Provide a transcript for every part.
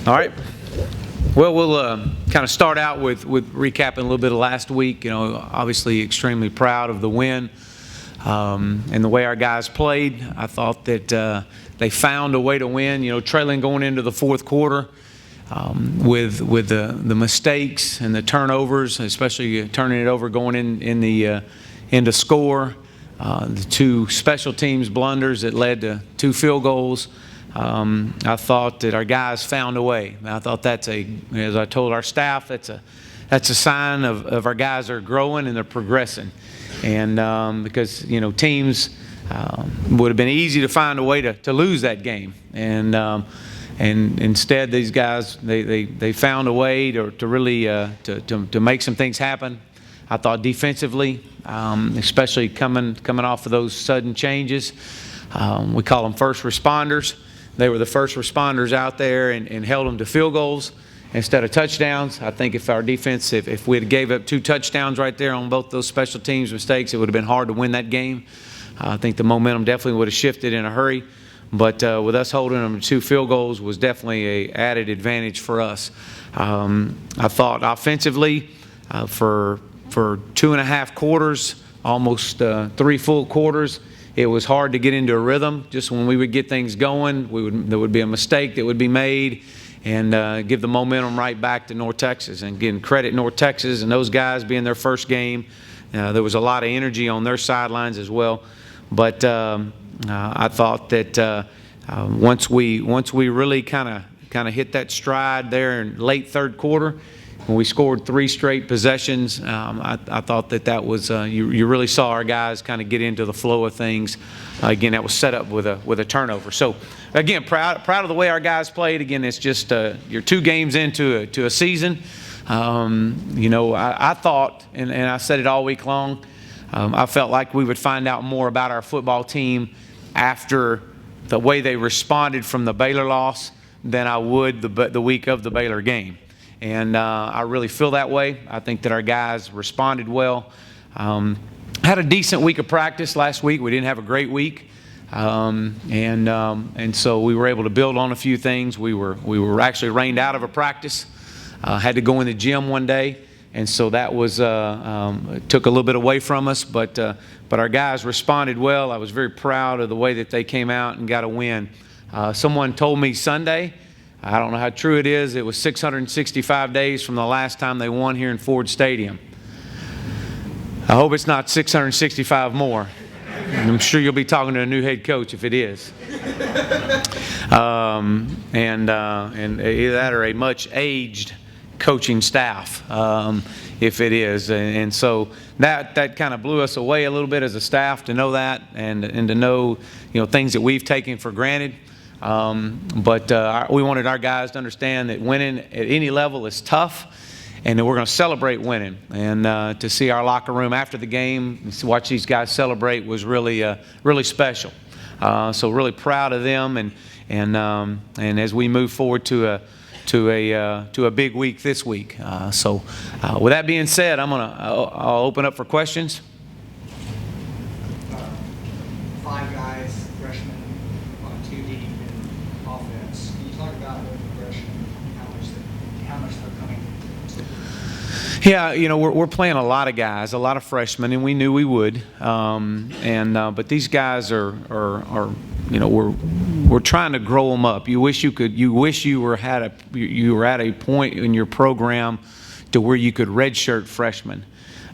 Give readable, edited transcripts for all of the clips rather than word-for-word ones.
All right. Well, we'll kind of start out with recapping a little bit of last week. Obviously extremely proud of the win and the way our guys played. I thought that they found a way to win. Trailing going into the fourth quarter with the mistakes and the turnovers, especially turning it over going into score. The two special teams blunders that led to 2 field goals. I thought that our guys found a way. I thought as I told our staff, that's a sign of our guys are growing and they're progressing. And because teams would have been easy to find a way to lose that game, and instead these guys they found a way to really to make some things happen. I thought defensively, especially coming off of those sudden changes, we call them first responders. They were the first responders out there and held them to field goals instead of touchdowns. I think if our defense, if we had gave up 2 touchdowns right there on both those special teams mistakes, it would have been hard to win that game. I think the momentum definitely would have shifted in a hurry. But with us holding them to 2 field goals was definitely an added advantage for us. I thought offensively for 2.5 quarters, almost 3 full quarters, it was hard to get into a rhythm. Just when we would get things going, there would be a mistake that would be made and give the momentum right back to North Texas. And getting credit North Texas and those guys being their first game. There was a lot of energy on their sidelines as well. But I thought that once we really kind of hit that stride there in late third quarter, when we scored 3 straight possessions, I thought that was you really saw our guys kind of get into the flow of things. Again, that was set up with a turnover. So again, proud of the way our guys played. Again, it's just you're 2 games into a season. I thought, and I said it all week long, I felt like we would find out more about our football team after the way they responded from the Baylor loss than I would the week of the Baylor game. And I really feel that way. I think that our guys responded well. Had a decent week of practice last week. We didn't have a great week. And so we were able to build on a few things. We were actually rained out of a practice. Had to go in the gym one day. And so that was took a little bit away from us. But our guys responded well. I was very proud of the way that they came out and got a win. Someone told me Sunday, I don't know how true it is, it was 665 days from the last time they won here in Ford Stadium. I hope it's not 665 more. I'm sure you'll be talking to a new head coach if it is. And either that or a much aged coaching staff, if it is. And so that kind of blew us away a little bit as a staff to know that and to know things that we've taken for granted. But we wanted our guys to understand that winning at any level is tough, and that we're going to celebrate winning. And to see our locker room after the game, to watch these guys celebrate was really special. So really proud of them, and as we move forward to a big week this week. So with that being said, I'll open up for questions. 5 guys, freshmen, on 2 deep in offense. Can you talk about the progression, how much they're coming? Yeah, we're playing a lot of guys, a lot of freshmen, and we knew we would. But these guys are we're trying to grow them up. You wish you were at a point in your program to where you could redshirt freshmen.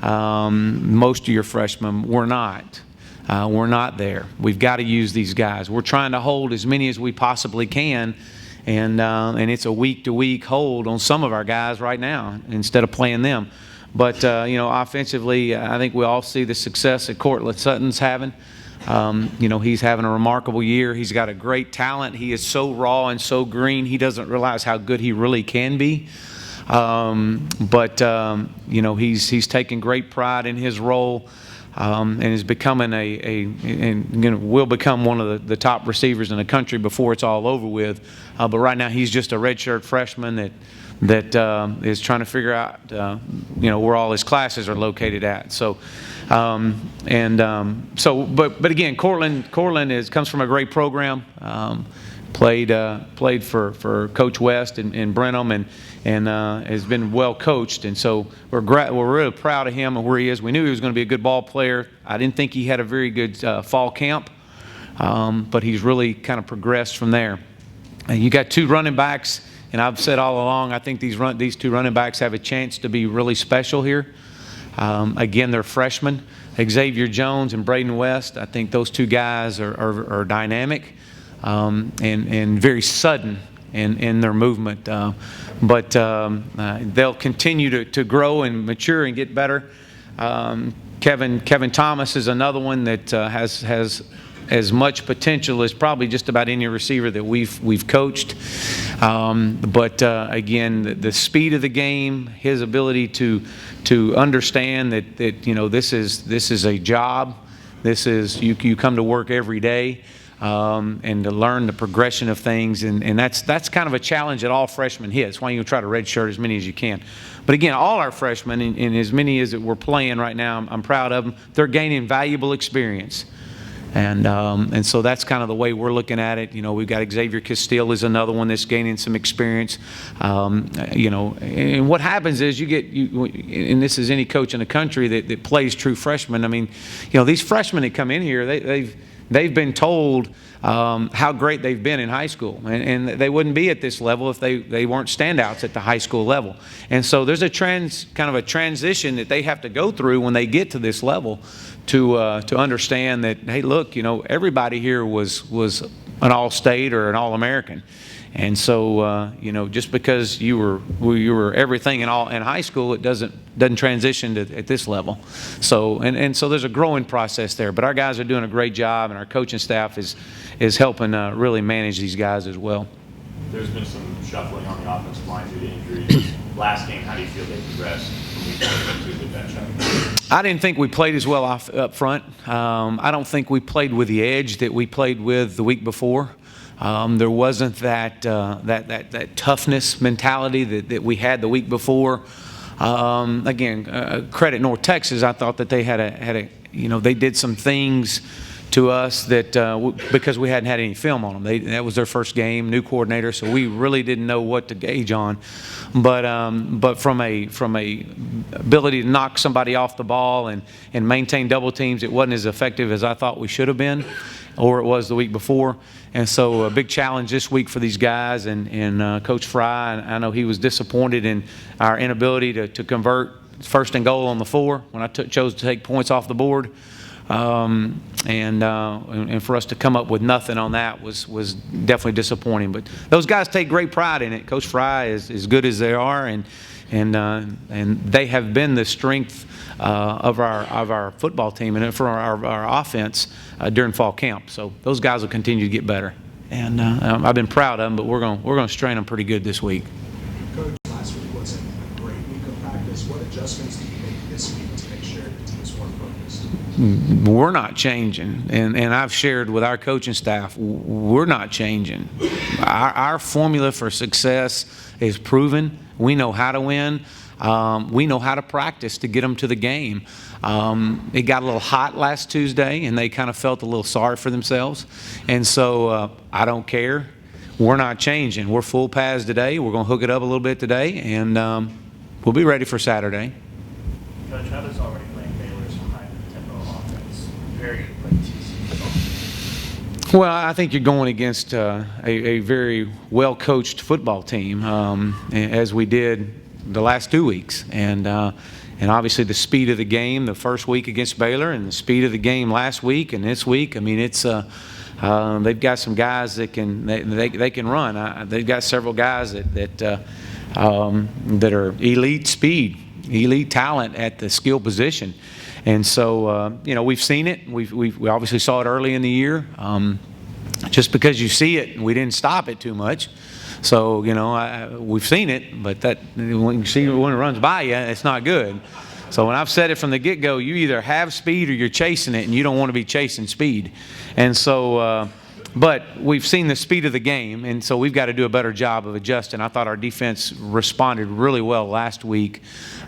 Most of your freshmen were not. We're not there. We've got to use these guys. We're trying to hold as many as we possibly can, and it's a week-to-week hold on some of our guys right now instead of playing them. But offensively, I think we all see the success that Cortland Sutton's having. He's having a remarkable year. He's got a great talent. He is so raw and so green. He doesn't realize how good he really can be. He's taking great pride in his role. And is becoming will become one of the top receivers in the country before it's all over with. But right now he's just a redshirt freshman that is trying to figure out where all his classes are located at. So, but again, Cortland comes from a great program. played for Coach West in Brenham, and has been well coached. And so we're really proud of him and where he is. We knew he was going to be a good ball player. I didn't think he had a very good fall camp, but he's really kind of progressed from there. And you got two running backs, and I've said all along, I think these two running backs have a chance to be really special here. Again, they're freshmen, Xavier Jones and Braden West. I think those two guys are dynamic and very sudden in their movement. But they'll continue to grow and mature and get better. Kevin Thomas is another one that has as much potential as probably just about any receiver that we've coached. But again, the speed of the game, his ability to understand that this is a job. This is you come to work every day. And to learn the progression of things, and that's kind of a challenge that all freshmen hit. That's why you try to redshirt as many as you can. But again, all our freshmen, and as many as that we're playing right now, I'm proud of them. They're gaining valuable experience, and so that's kind of the way we're looking at it. We've got Xavier Castile is another one that's gaining some experience. And what happens is and this is any coach in the country that plays true freshmen. I mean, these freshmen that come in here, they've been told how great they've been in high school, and they wouldn't be at this level if they weren't standouts at the high school level. And so there's a kind of a transition that they have to go through when they get to this level to understand that, hey, look, everybody here was an All-State or an All-American. And so, just because you were everything in high school, it doesn't transition at this level. So, and so there's a growing process there. But our guys are doing a great job, and our coaching staff is helping really manage these guys as well. There's been some shuffling on the offensive line due to injuries. Last game, how do you feel they progressed from week 1 to the bench? I didn't think we played as well up front. I don't think we played with the edge that we played with the week before. There wasn't that toughness mentality that we had the week before. Again, credit North Texas. I thought that they they did some things to us that because we hadn't had any film on them. That was their first game, new coordinator, so we really didn't know what to gauge on. But from a ability to knock somebody off the ball and maintain double teams, it wasn't as effective as I thought we should have been, or it was the week before. And so a big challenge this week for these guys, and Coach Fry, I know he was disappointed in our inability to convert first and goal on the 4 when I chose to take points off the board. And for us to come up with nothing on that was definitely disappointing. But those guys take great pride in it. Coach Fry is as good as they are, and they have been the strength of our football team and for our offense during fall camp. So those guys will continue to get better, and I've been proud of them. But we're going to strain them pretty good this week. Coach, last week wasn't a great week of practice. What adjustments do you make this week to make sure the team is more focused? We're not changing, and I've shared with our coaching staff, we're not changing. Our formula for success is proven. We know how to win. We know how to practice to get them to the game. It got a little hot last Tuesday, and they kind of felt a little sorry for themselves. And so I don't care. We're not changing. We're full pads today. We're going to hook it up a little bit today, and we'll be ready for Saturday. Coach, how does already playing Baylor's high-tempo offense very like TCU? Well, I think you're going against a very well-coached football team, as we did the last 2 weeks, and obviously the speed of the game the first week against Baylor, and the speed of the game last week and this week. I mean, it's they've got some guys that can run. They've got several guys that are elite speed, elite talent at the skill position, and so we've seen it. We obviously saw it early in the year. Just because you see it, we didn't stop it too much. So, we've seen it, but when you see when it runs by you, it's not good. So when I've said it from the get-go, you either have speed or you're chasing it, and you don't want to be chasing speed. And so, but we've seen the speed of the game, and so we've got to do a better job of adjusting. I thought our defense responded really well last week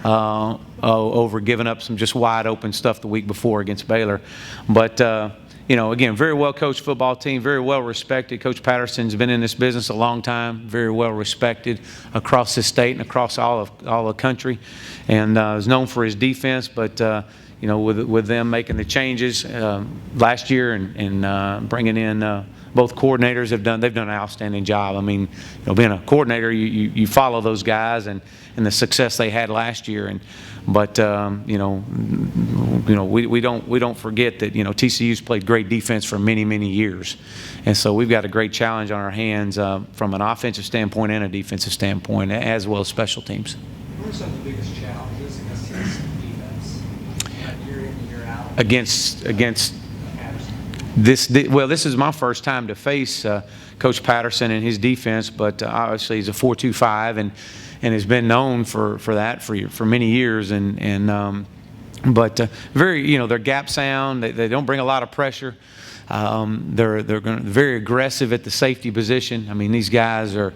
over giving up some just wide-open stuff the week before against Baylor. But, again, very well coached football team, very well respected. Coach Patterson's been in this business a long time, very well respected across the state and across all the country, and is known for his defense. But with them making the changes last year and bringing in both coordinators, they've done an outstanding job. I mean, being a coordinator, you follow those guys and the success they had last year. But we don't forget that TCU's played great defense for many years, and so we've got a great challenge on our hands from an offensive standpoint and a defensive standpoint, as well as special teams. What are some of the biggest challenges against this defense, year in and year out? Against Patterson? this is my first time to face Coach Patterson and his defense, but obviously he's a 4-2-5 and has been known for that for many years, but very their gap sound. They don't bring a lot of pressure. They're very aggressive at the safety position. I mean, these guys are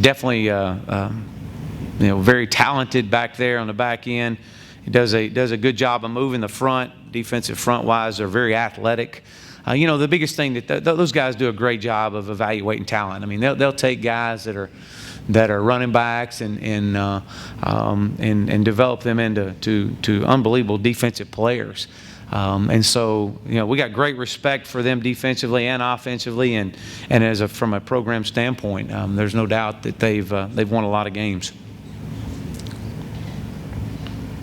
definitely very talented back there on the back end. He does a good job of moving the front. Defensive front wise, they're very athletic. The biggest thing that those guys do a great job of evaluating talent. I mean, they'll take guys that are running backs and develop them into unbelievable defensive players. And so we got great respect for them defensively and offensively, and from a program standpoint, there's no doubt that they've won a lot of games.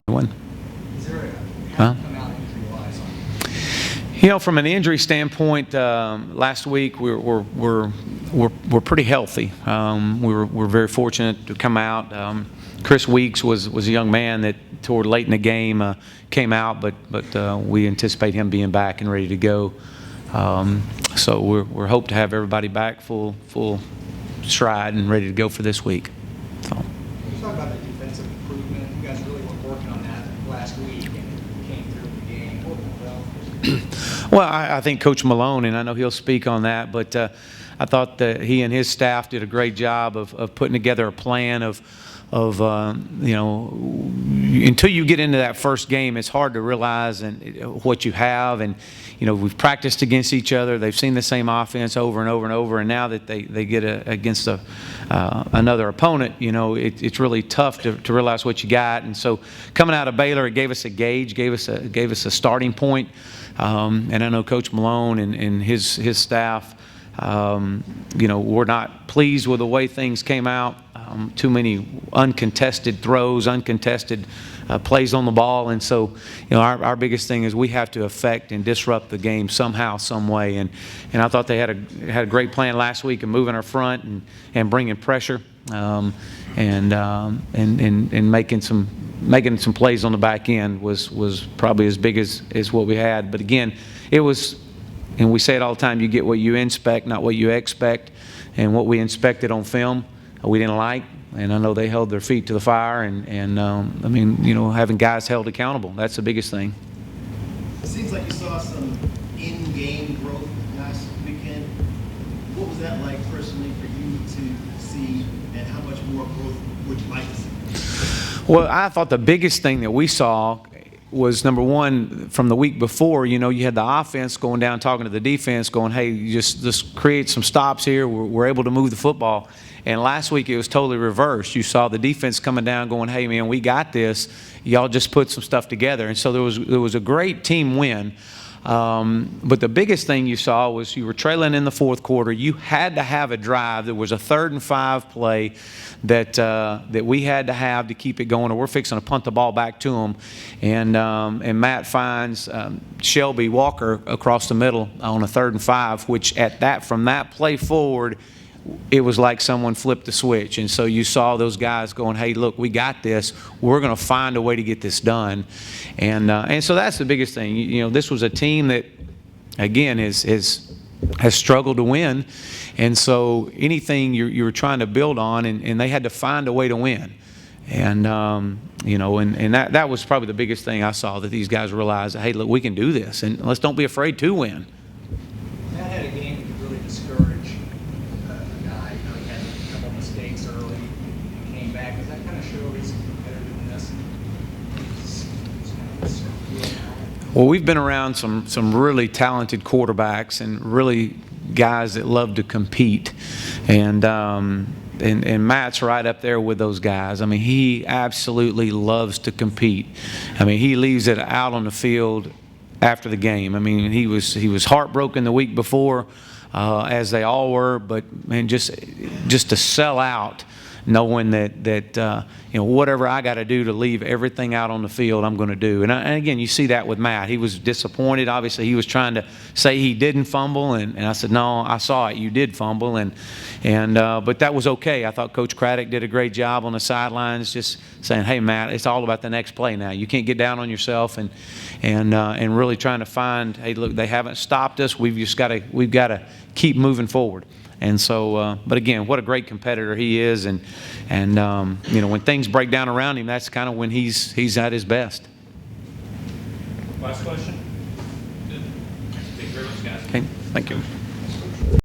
Is there how come out injury-wise on? From an injury standpoint, last week we're pretty healthy. We're very fortunate to come out. Chris Weeks was a young man that toward late in the game came out, but we anticipate him being back and ready to go. So we're hope to have everybody back full stride and ready to go for this week. So. Can you talk about the defensive improvement? You guys really were working on that last week, and it came through in the game. What went well? Well, I think Coach Malone, and I know he'll speak on that, but I thought that he and his staff did a great job of putting together a plan of until you get into that first game, it's hard to realize what you have. And we've practiced against each other. They've seen the same offense over and over and over. And now that they get against another opponent, it's really tough to realize what you got. And so coming out of Baylor, it gave us a gauge, gave us a starting point. And I know Coach Malone and his staff, we're not pleased with the way things came out. Too many uncontested throws, uncontested plays on the ball, and so our biggest thing is we have to affect and disrupt the game somehow, some way. And I thought they had a great plan last week of moving our front and bringing pressure and making some plays on the back end was probably as big as what we had. But again, it was. And we say it all the time, you get what you inspect, not what you expect. And what we inspected on film, we didn't like. And I know they held their feet to the fire. And having guys held accountable, that's the biggest thing. It seems like you saw some in-game growth last weekend. What was that like personally for you to see, and how much more growth would you like to see? Well, I thought the biggest thing that we saw was, number one, from the week before, you had the offense going down talking to the defense going, hey, just create some stops here. We're able to move the football. And last week it was totally reversed. You saw the defense coming down going, hey, man, we got this. Y'all just put some stuff together. And so there was a great team win. But the biggest thing you saw was you were trailing in the fourth quarter. You had to have a drive. There was a 3rd and 5 play that we had to have to keep it going, or we're fixing to punt the ball back to them. And Matt finds Shelby Walker across the middle on a 3rd and 5, which from that play forward, it was like someone flipped the switch. And so you saw those guys going, hey, look, we got this. We're going to find a way to get this done. And so that's the biggest thing. This was a team that, again, has struggled to win. And so anything you were trying to build on, and they had to find a way to win. And, and that was probably the biggest thing I saw, that these guys realized, hey, look, we can do this. And let's don't be afraid to win. Matt had a game that could really discourage a guy. He had a couple mistakes early and came back. Does that kind of show his competitiveness? Well, we've been around some really talented quarterbacks and really guys that love to compete, and Matt's right up there with those guys. I mean, he absolutely loves to compete. I mean, he leaves it out on the field after the game. I mean, he was heartbroken the week before, as they all were, but man, just to sell out, knowing that whatever I got to do to leave everything out on the field, I'm going to do. And again, you see that with Matt. He was disappointed. Obviously, he was trying to say he didn't fumble, and I said, no, I saw it. You did fumble, but that was okay. I thought Coach Craddock did a great job on the sidelines, just saying, hey, Matt, it's all about the next play now. You can't get down on yourself, and really trying to find, hey, look, they haven't stopped us. We've got to keep moving forward. And so, but again, what a great competitor he is, and when things break down around him, that's kind of when he's at his best. Last question. Good. Thank you very much, guys. Okay, thank you.